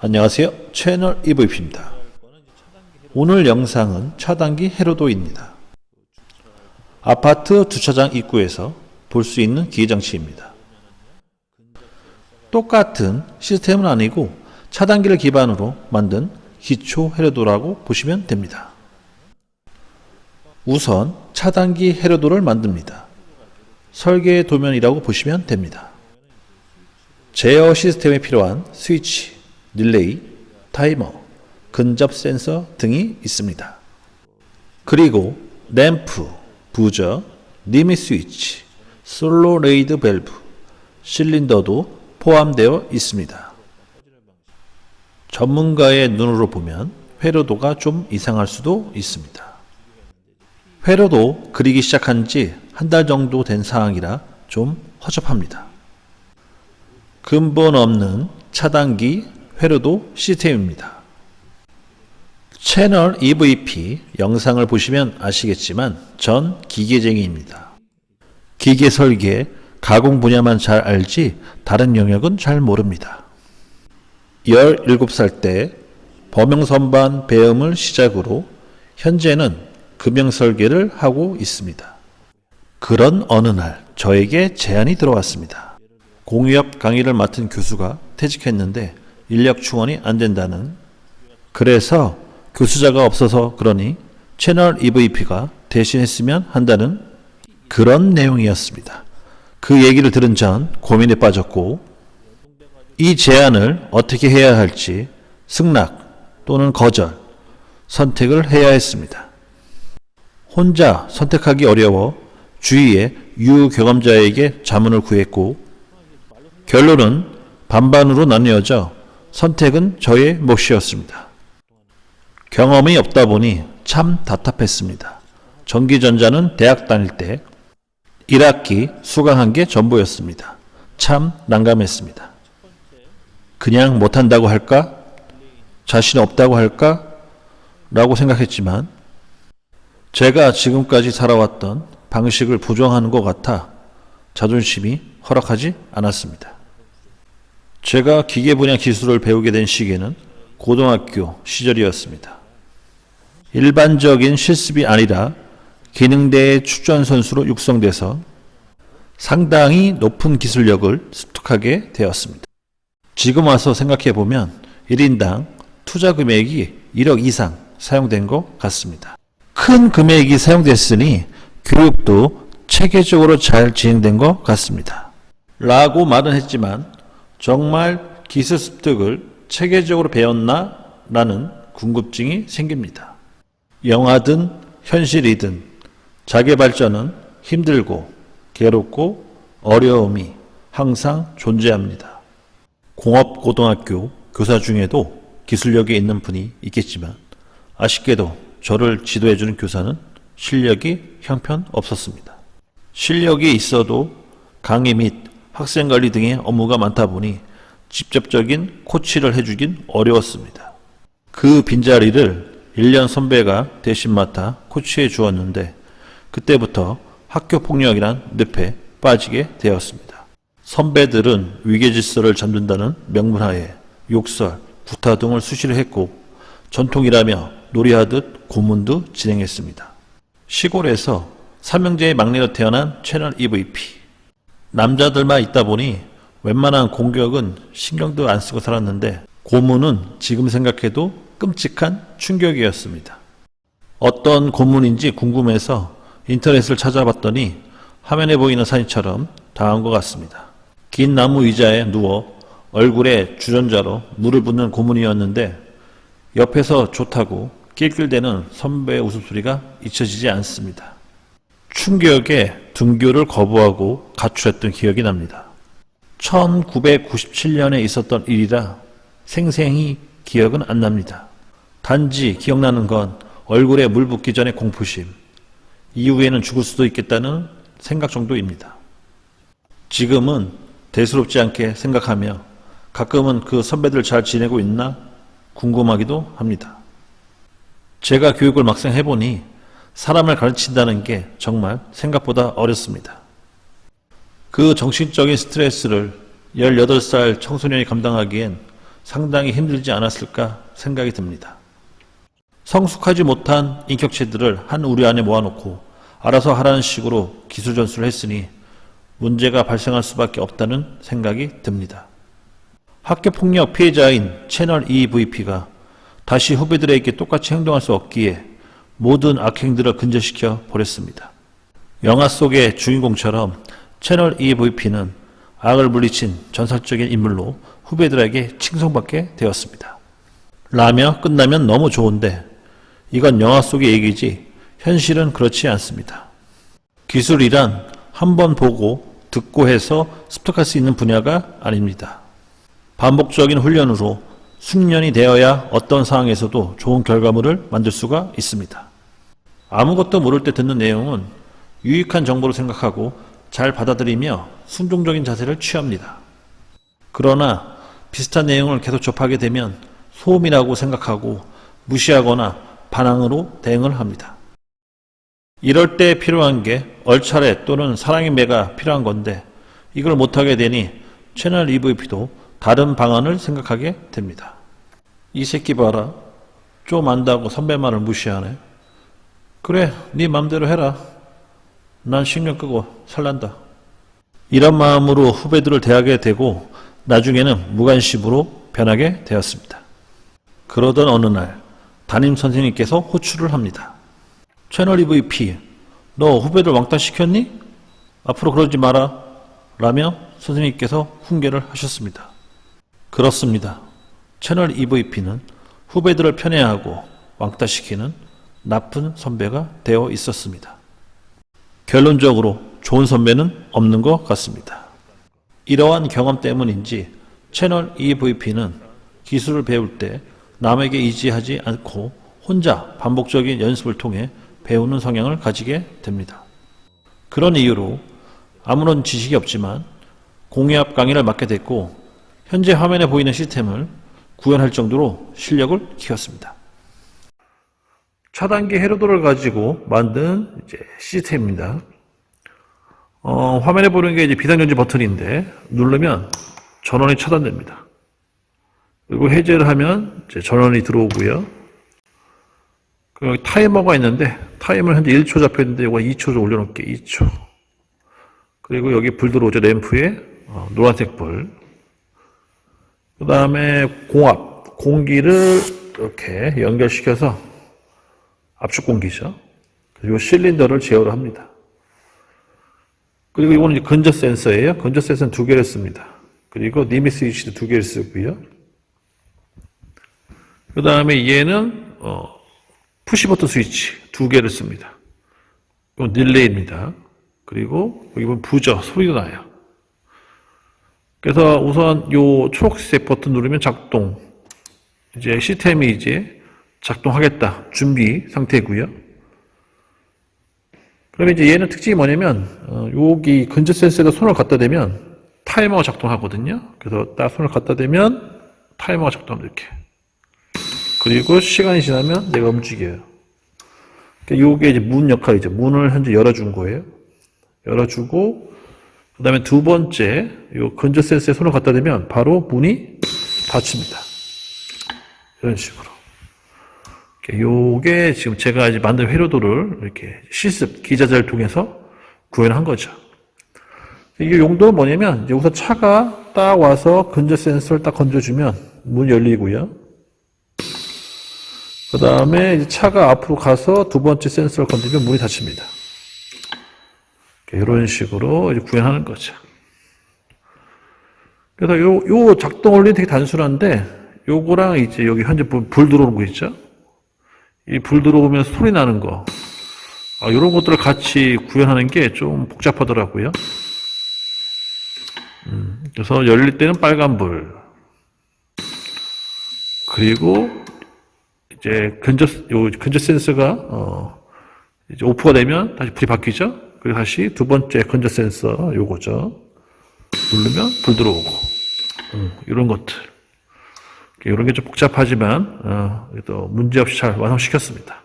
안녕하세요. 채널 EVP입니다. 오늘 영상은 차단기 해로도입니다. 아파트 주차장 입구에서 볼 수 있는 기계장치입니다. 똑같은 시스템은 아니고 차단기를 기반으로 만든 기초 해로도라고 보시면 됩니다. 우선 차단기 해로도를 만듭니다. 설계 도면이라고 보시면 됩니다. 제어 시스템에 필요한 스위치, 릴레이, 타이머, 근접 센서 등이 있습니다. 그리고 램프, 부저, 리밋 스위치, 솔로 레이드 밸브, 실린더도 포함되어 있습니다. 전문가의 눈으로 보면 회로도가 좀 이상할 수도 있습니다. 회로도 그리기 시작한 지 한 달 정도 된 상황이라 좀 허접합니다. 근본 없는 차단기 회로도 시스템입니다. 채널 EVP 영상을 보시면 아시겠지만 전 기계쟁이입니다. 기계 설계, 가공 분야만 잘 알지 다른 영역은 잘 모릅니다. 17살 때 범용선반 배움을 시작으로 현재는 금형 설계를 하고 있습니다. 그런 어느 날 저에게 제안이 들어왔습니다. 공유업 강의를 맡은 교수가 퇴직했는데 인력 충원이 안 된다는, 그래서 교수자가 없어서 그러니 채널 EVP가 대신했으면 한다는 그런 내용이었습니다. 그 얘기를 들은 전 고민에 빠졌고 이 제안을 어떻게 해야 할지 승낙 또는 거절 선택을 해야 했습니다. 혼자 선택하기 어려워 주위의 유경험자에게 자문을 구했고 결론은 반반으로 나뉘어져 선택은 저의 몫이었습니다. 경험이 없다 보니 참 답답했습니다. 전기전자는 대학 다닐 때 1학기 수강한 게 전부였습니다. 참 난감했습니다. 그냥 못한다고 할까? 자신 없다고 할까? 라고 생각했지만 제가 지금까지 살아왔던 방식을 부정하는 것 같아 자존심이 허락하지 않았습니다. 제가 기계 분야 기술을 배우게 된 시기에는 고등학교 시절이었습니다. 일반적인 실습이 아니라 기능대회 출전 선수로 육성돼서 상당히 높은 기술력을 습득하게 되었습니다. 지금 와서 생각해보면 1인당 투자 금액이 1억 이상 사용된 것 같습니다. 큰 금액이 사용됐으니 교육도 체계적으로 잘 진행된 것 같습니다. 라고 말은 했지만 정말 기술 습득을 체계적으로 배웠나? 라는 궁금증이 생깁니다. 영화든 현실이든 자기 발전은 힘들고 괴롭고 어려움이 항상 존재합니다. 공업고등학교 교사 중에도 기술력이 있는 분이 있겠지만 아쉽게도 저를 지도해주는 교사는 실력이 형편없었습니다. 실력이 있어도 강의 및 학생관리 등의 업무가 많다 보니 직접적인 코치를 해주긴 어려웠습니다. 그 빈자리를 1년 선배가 대신 맡아 코치해 주었는데 그때부터 학교폭력이란 늪에 빠지게 되었습니다. 선배들은 위계질서를 잠든다는 명분하에 욕설, 구타 등을 수시로 했고 전통이라며 놀이하듯 고문도 진행했습니다. 시골에서 삼형제의 막내로 태어난 채널 EVP. 남자들만 있다 보니 웬만한 공격은 신경도 안 쓰고 살았는데 고문은 지금 생각해도 끔찍한 충격이었습니다. 어떤 고문인지 궁금해서 인터넷을 찾아봤더니 화면에 보이는 사진처럼 당한 것 같습니다. 긴 나무 의자에 누워 얼굴에 주전자로 물을 붓는 고문이었는데 옆에서 좋다고 낄낄대는 선배의 웃음소리가 잊혀지지 않습니다. 충격에 등교를 거부하고 가출했던 기억이 납니다. 1997년에 있었던 일이라 생생히 기억은 안 납니다. 단지 기억나는 건 얼굴에 물 붓기 전의 공포심, 이후에는 죽을 수도 있겠다는 생각 정도입니다. 지금은 대수롭지 않게 생각하며 가끔은 그 선배들 잘 지내고 있나 궁금하기도 합니다. 제가 교육을 막상 해보니 사람을 가르친다는 게 정말 생각보다 어렵습니다. 그 정신적인 스트레스를 18살 청소년이 감당하기엔 상당히 힘들지 않았을까 생각이 듭니다. 성숙하지 못한 인격체들을 한 우리 안에 모아놓고 알아서 하라는 식으로 기술 전수를 했으니 문제가 발생할 수밖에 없다는 생각이 듭니다. 학교폭력 피해자인 채널 EVP가 다시 후배들에게 똑같이 행동할 수 없기에 모든 악행들을 근절시켜 버렸습니다. 영화 속의 주인공처럼 채널 EVP는 악을 물리친 전설적인 인물로 후배들에게 칭송받게 되었습니다. 라며 끝나면 너무 좋은데 이건 영화 속의 얘기지 현실은 그렇지 않습니다. 기술이란 한 번 보고 듣고 해서 습득할 수 있는 분야가 아닙니다. 반복적인 훈련으로 숙련이 되어야 어떤 상황에서도 좋은 결과물을 만들 수가 있습니다. 아무것도 모를 때 듣는 내용은 유익한 정보로 생각하고 잘 받아들이며 순종적인 자세를 취합니다. 그러나 비슷한 내용을 계속 접하게 되면 소음이라고 생각하고 무시하거나 반항으로 대응을 합니다. 이럴 때 필요한 게 얼차례 또는 사랑의 매가 필요한 건데 이걸 못하게 되니 채널 EVP도 다른 방안을 생각하게 됩니다. 이 새끼 봐라. 좀 안다고 선배 말을 무시하네. 그래, 네 맘대로 해라. 난 신경 끄고 살란다. 이런 마음으로 후배들을 대하게 되고 나중에는 무관심으로 변하게 되었습니다. 그러던 어느 날 담임 선생님께서 호출을 합니다. 채널 EVP, 너 후배들 왕따 시켰니? 앞으로 그러지 마라. 라며 선생님께서 훈계를 하셨습니다. 그렇습니다. 채널 EVP는 후배들을 편애하고 왕따시키는 나쁜 선배가 되어 있었습니다. 결론적으로 좋은 선배는 없는 것 같습니다. 이러한 경험 때문인지 채널 EVP는 기술을 배울 때 남에게 의지하지 않고 혼자 반복적인 연습을 통해 배우는 성향을 가지게 됩니다. 그런 이유로 아무런 지식이 없지만 공회합 강의를 맡게 됐고 현재 화면에 보이는 시스템을 구현할 정도로 실력을 키웠습니다. 차단기 해로도를 가지고 만든 시스템입니다. 화면에 보이는 게 이제 비상전지 버튼인데 누르면 전원이 차단됩니다. 그리고 해제를 하면 이제 전원이 들어오고요. 여기 타이머가 있는데 타이머는 현재 1초 잡혀 있는데 이거 2초 올려놓을게. 2초. 그리고 여기 불 들어오죠. 램프에 노란색 불. 그 다음에 공압, 공기를 이렇게 연결시켜서 압축 공기죠. 그리고 실린더를 제어를 합니다. 그리고 이거는 이제 건조 센서예요. 건조 센서는 2개를 씁니다. 그리고 니미 스위치도 2개를 쓰고요. 그 다음에 얘는 푸시버튼 스위치 2개를 씁니다. 이건 릴레이입니다. 그리고 여기 보면 부저 소리가 나요. 그래서 우선 요 초록색 버튼 누르면 작동. 이제 시스템이 이제 작동하겠다. 준비 상태고요. 그러면 이제 얘는 특징이 뭐냐면 여기 건조 센서에다 손을 갖다 대면 타이머가 작동하거든요. 그래서 딱 손을 갖다 대면 타이머가 작동합니다. 이렇게. 그리고 시간이 지나면 내가 움직여요. 요게 이제 문 역할이죠. 문을 현재 열어준 거예요. 열어주고, 그 다음에 두 번째, 요 건조 센서에 손을 갖다 대면 바로 문이 닫힙니다. 이런 식으로. 요게 지금 제가 이제 만든 회로도를 이렇게 실습, 기자재를 통해서 구현한 거죠. 이게 용도는 뭐냐면, 이제 우선 차가 딱 와서 건조 센서를 딱 건져주면 문이 열리고요. 그 다음에 차가 앞으로 가서 두 번째 센서를 건드리면 문이 닫힙니다. 이런 식으로 이제 구현하는 거죠. 그래서 요 작동 원리는 되게 단순한데, 요거랑 이제 여기 현재 불 들어오는 거 있죠? 이 불 들어오면서 소리 나는 거. 이런 것들을 같이 구현하는 게 좀 복잡하더라고요. 그래서 열릴 때는 빨간불. 그리고 이제 건조 센서가 이제 오프가 되면 다시 불이 바뀌죠. 그리고 다시 두 번째 건조 센서 요거죠. 누르면 불 들어오고 이런 것들. 이런 게 좀 복잡하지만 또 문제없이 잘 완성시켰습니다.